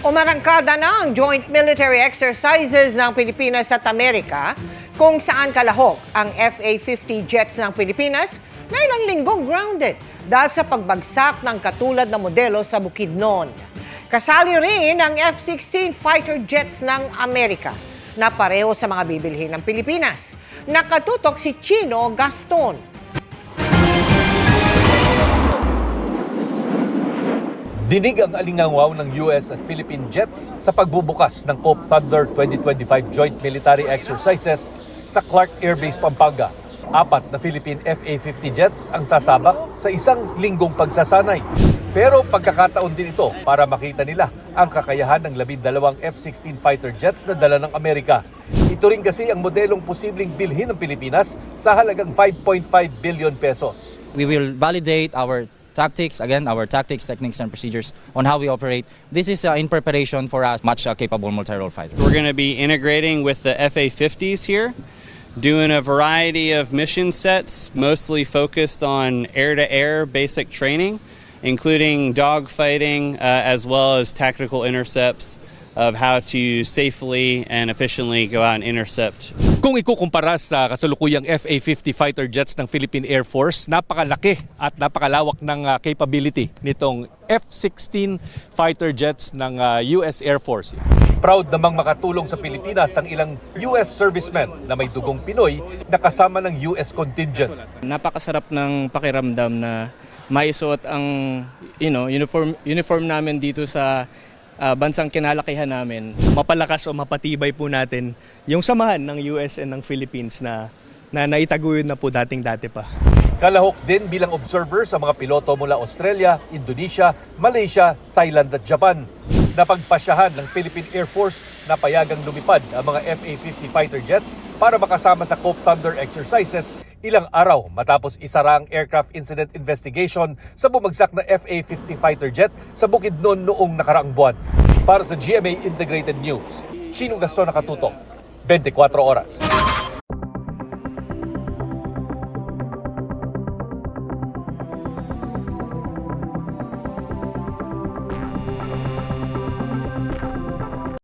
Umarangkada na ang joint military exercises ng Pilipinas at Amerika kung saan kalahok ang FA-50 jets ng Pilipinas na ilang linggong grounded dahil sa pagbagsak ng katulad na modelo sa Bukidnon. Kasali rin ang F-16 fighter jets ng Amerika na pareho sa mga bibilhin ng Pilipinas. Nakatutok si Chino Gaston. Dinig ang alingawaw ng US at Philippine jets sa pagbubukas ng Cope Thunder 2025 Joint Military Exercises sa Clark Air Base, Pampanga. 4 na Philippine FA-50 jets ang sasabak sa isang linggong pagsasanay. Pero pagkakataon din ito para makita nila ang kakayahan ng 12 F-16 fighter jets na dala ng Amerika. Ito rin kasi ang modelong posibleng bilhin ng Pilipinas sa halagang 5.5 billion pesos. We will validate our tactics, our tactics, techniques, and procedures on how we operate. This is in preparation for a much capable multi-role fighter. We're going to be integrating with the FA-50s here, doing a variety of mission sets, mostly focused on air-to-air basic training, including dogfighting, as well as tactical intercepts of how to safely and efficiently go out and intercept. Kung ikukumpara sa kasalukuyang FA-50 fighter jets ng Philippine Air Force, napakalaki at napakalawak ng capability nitong F-16 fighter jets ng US Air Force. Proud namang makatulong sa Pilipinas ang ilang US servicemen na may dugong Pinoy na kasama ng US contingent. Napakasarap ng pakiramdam na maisuot ang uniform namin dito sa bansang kinalakihan namin. Mapalakas o mapatibay po natin yung samahan ng US and ng Philippines na naitaguyod na po dating-dati pa. Kalahok din bilang observer sa mga piloto mula Australia, Indonesia, Malaysia, Thailand at Japan. Napagpasyahan ng Philippine Air Force na payagang lumipad ang mga FA-50 fighter jets para makasama sa Cope Thunder exercises ilang araw matapos isara ang aircraft incident investigation sa bumagsak na FA-50 fighter jet sa Bukidnon noong nakaraang buwan. Para sa GMA Integrated News, Chino Gaston, nakatutok, 24 oras.